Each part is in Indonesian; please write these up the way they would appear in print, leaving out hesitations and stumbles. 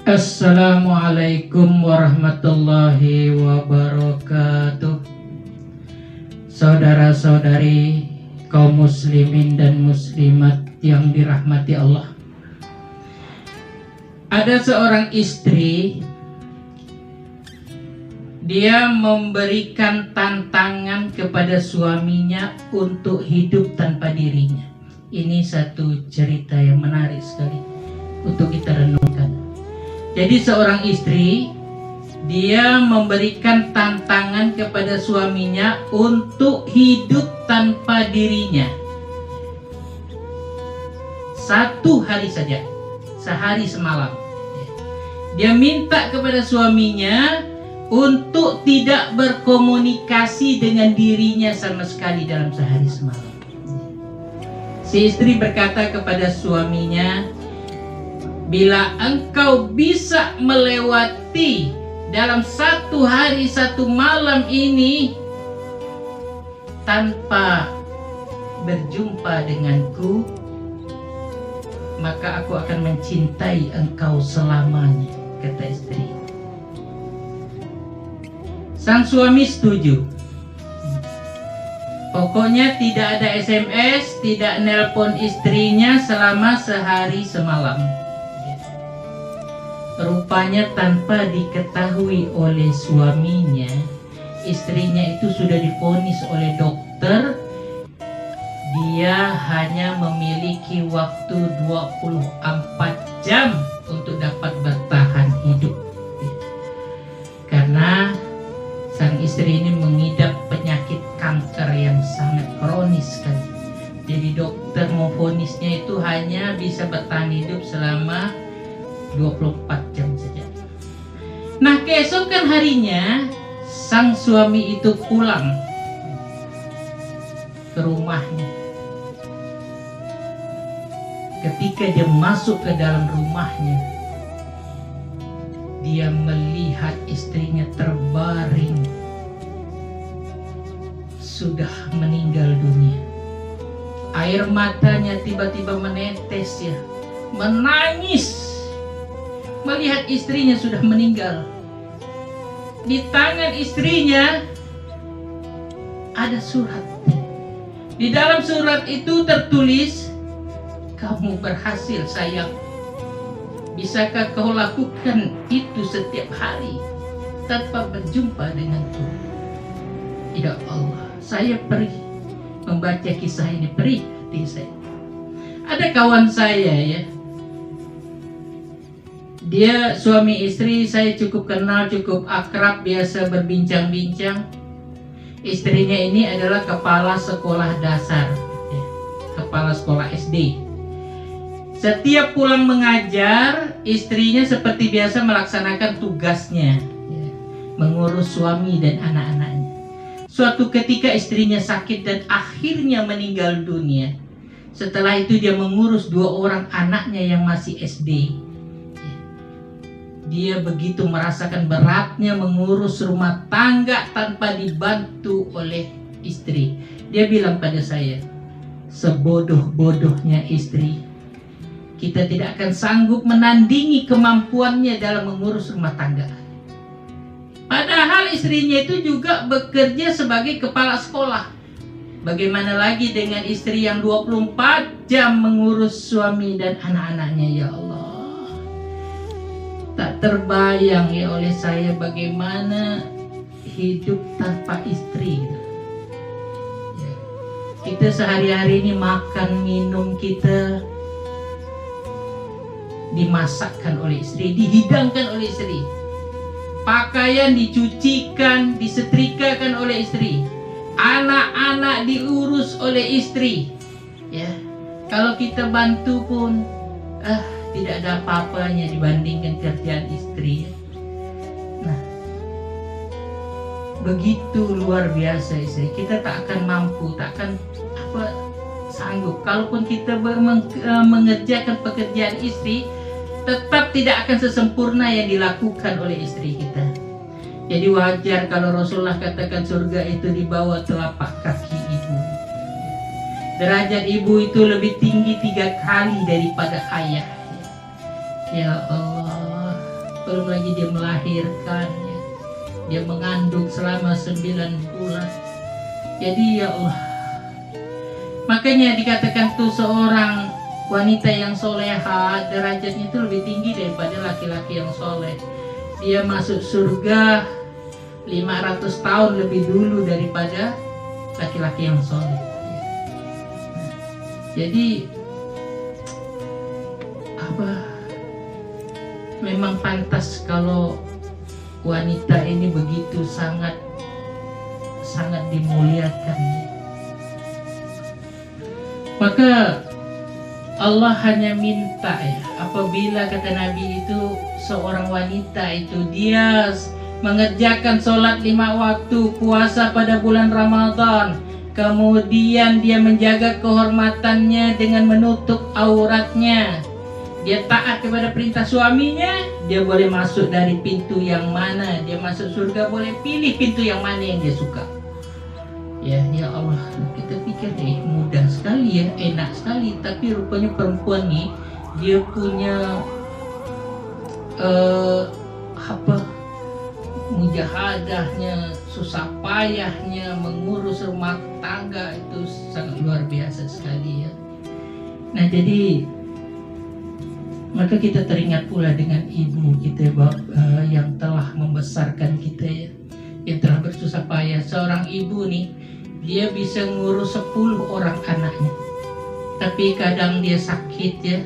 Assalamualaikum warahmatullahi wabarakatuh. Saudara-saudari kaum muslimin dan muslimat yang dirahmati Allah. Ada seorang istri, dia memberikan tantangan kepada suaminya untuk hidup tanpa dirinya. Ini satu cerita yang menarik sekali untuk kita renungkan. Jadi seorang istri, dia memberikan tantangan kepada suaminya untuk hidup tanpa dirinya. Satu hari saja, sehari semalam. Dia minta kepada suaminya untuk tidak berkomunikasi dengan dirinya sama sekali dalam sehari semalam. Si istri berkata kepada suaminya, bila engkau bisa melewati dalam satu hari satu malam ini tanpa berjumpa denganku, maka aku akan mencintai engkau selamanya, kata istri. Sang suami setuju. Pokoknya tidak ada SMS, tidak nelpon istrinya selama sehari semalam. Rupanya tanpa diketahui oleh suaminya, istrinya itu sudah divonis oleh dokter. Dia hanya memiliki waktu 24 jam untuk dapat bertahan hidup. Karena sang istri ini mengidap penyakit kanker yang sangat kronis sekali. Jadi dokter memvonisnya itu hanya bisa bertahan hidup selama 24 jam saja. Nah, keesokan harinya sang suami itu pulang ke rumahnya. Ketika dia masuk ke dalam rumahnya, dia melihat istrinya terbaring, sudah meninggal dunia. Air matanya tiba-tiba menetes, ya, menangis melihat istrinya sudah meninggal. Di tangan istrinya ada surat. Di dalam surat itu tertulis, kamu berhasil sayang. Bisakah kau lakukan itu setiap hari tanpa berjumpa denganku? Ya Allah, saya perih membaca kisah ini, perih hati saya. Ada kawan saya, ya, dia suami istri, saya cukup kenal, cukup akrab, biasa berbincang-bincang. Istrinya ini adalah kepala sekolah dasar, ya, kepala sekolah SD. Setiap pulang mengajar, istrinya seperti biasa melaksanakan tugasnya, ya, mengurus suami dan anak-anaknya. Suatu ketika istrinya sakit dan akhirnya meninggal dunia. Setelah itu dia mengurus 2 orang anaknya yang masih SD. Dia begitu merasakan beratnya mengurus rumah tangga tanpa dibantu oleh istri. Dia bilang pada saya, sebodoh-bodohnya istri, kita tidak akan sanggup menandingi kemampuannya dalam mengurus rumah tangga. Padahal istrinya itu juga bekerja sebagai kepala sekolah. Bagaimana lagi dengan istri yang 24 jam mengurus suami dan anak-anaknya, ya Allah. Tak terbayang ya oleh saya bagaimana hidup tanpa istri. Ya. Kita sehari-hari ini makan, minum kita dimasakkan oleh istri, dihidangkan oleh istri. Pakaian dicucikan, disetrikakan oleh istri. Anak-anak diurus oleh istri. Ya, kalau kita bantu pun tidak ada apa-apanya dibandingkan kerjaan istri. Nah, begitu luar biasa istri. Kita tak akan mampu, tak akan sanggup. Kalaupun kita mengerjakan pekerjaan istri, tetap tidak akan sesempurna yang dilakukan oleh istri kita. Jadi wajar kalau Rasulullah katakan surga itu di bawah telapak kaki ibu. Derajat ibu itu lebih tinggi 3 kali daripada ayah. Ya Allah, belum lagi dia melahirkan ya. Dia mengandung selama 9 bulan. Jadi ya Allah, makanya dikatakan tuh seorang wanita yang soleha derajatnya itu lebih tinggi daripada laki-laki yang soleh. Dia masuk surga 500 tahun lebih dulu daripada laki-laki yang soleh. Jadi memang pantas kalau wanita ini begitu sangat dimuliakan. Maka Allah hanya minta ya, apabila kata Nabi itu seorang wanita itu dia mengerjakan sholat 5 waktu, puasa pada bulan Ramadan, kemudian dia menjaga kehormatannya dengan menutup auratnya, dia taat kepada perintah suaminya, dia boleh masuk dari pintu yang mana, dia masuk surga boleh pilih pintu yang mana yang dia suka. Ya Allah, kita pikir mudah sekali ya, enak sekali, tapi rupanya perempuan nih dia punya mujahadahnya, susah payahnya mengurus rumah tangga itu sangat luar biasa sekali ya. Nah jadi maka kita teringat pula dengan ibu kita yang telah membesarkan kita ya, yang telah bersusah payah. Seorang ibu nih, dia bisa ngurus 10 orang anaknya, tapi kadang dia sakit ya,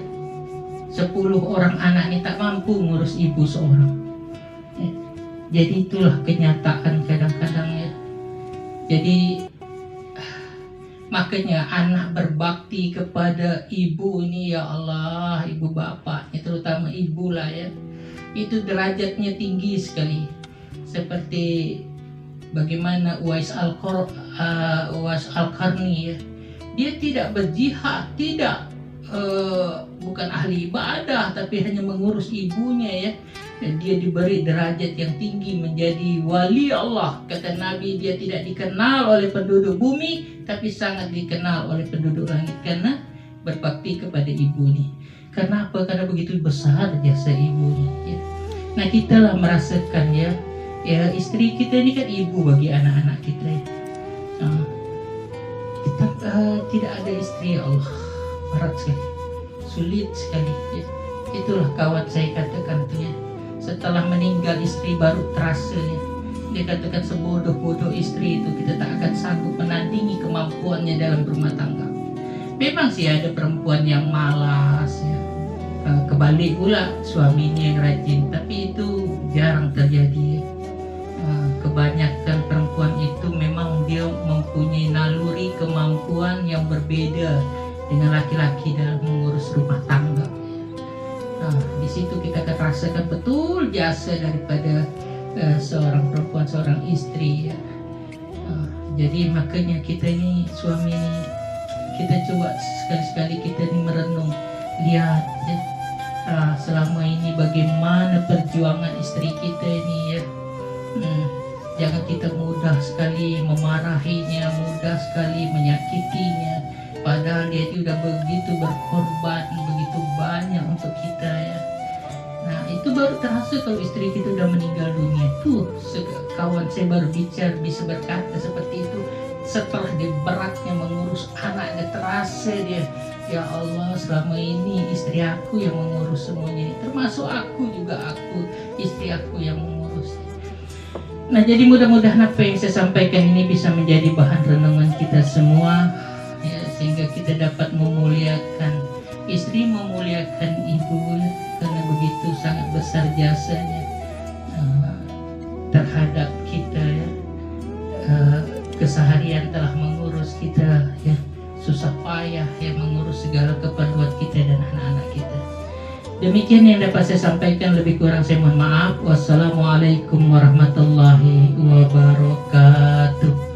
10 orang anak ini tak mampu ngurus ibu seorang ya. Jadi itulah kenyataan kadang-kadang ya. Jadi makanya anak berbakti kepada ibu ini ya Allah, ibu bapaknya terutama ibu lah ya, itu derajatnya tinggi sekali. Seperti bagaimana Uwais Al-Qarni ya, dia tidak berjihad, tidak bukan ahli ibadah, tapi hanya mengurus ibunya ya. Dan dia diberi derajat yang tinggi menjadi wali Allah. Kata Nabi, dia tidak dikenal oleh penduduk bumi, tapi sangat dikenal oleh penduduk langit karena berbakti kepada ibu nih. Karena apa? Karena begitu besar jasa ibu nih ya. Nah kita lah merasakan ya, istri kita ini kan ibu bagi anak-anak kita ya. Kita tidak ada istri ya Allah, berat sekali, sulit sekali ya. Itulah kawan saya katakan tuh ya, setelah meninggal istri baru terasa ya. Dia katakan sebodoh-bodoh istri itu kita tak akan sanggup menandingi kemampuannya dalam rumah tangga. Memang sih ada perempuan yang malas ya, kebalik pula suaminya yang rajin, tapi itu jarang terjadi ya. Kebanyakan perempuan itu memang dia mempunyai naluri kemampuan yang berbeda dengan laki-laki dalam mengurus rumah tangga. Di situ kita akan rasakan betul jasa daripada seorang perempuan, seorang istri ya. Jadi makanya kita ini suami ini, kita coba sekali-sekali kita ini merenung, lihat ya, selama ini bagaimana perjuangan istri kita ini ya. Jangan kita mudah sekali memarahinya, mudah sekali menyakitinya, padahal dia sudah begitu berkorban, begitu banyak untuk kita ya. Nah itu baru terasa kalau istri kita sudah meninggal dunia. Tuh kawan saya baru bicara bisa berkata seperti itu. Setelah dia beratnya mengurus anak, dia terasa dia, ya Allah selama ini istri aku yang mengurus semuanya ini, termasuk aku juga, istri aku yang mengurus. Nah jadi mudah-mudahan apa yang saya sampaikan ini bisa menjadi bahan renungan kita semua ya, sehingga kita dapat memuliakan istri, memuliakan ibu ya, karena begitu sangat besar jasanya terhadap kita ya. Keseharian telah mengurus kita ya, susah payah ya mengurus segala keperluan kita dan anak-anak kita. Demikian yang dapat saya sampaikan, lebih kurang saya mohon maaf. Wassalamualaikum warahmatullahi wabarakatuh.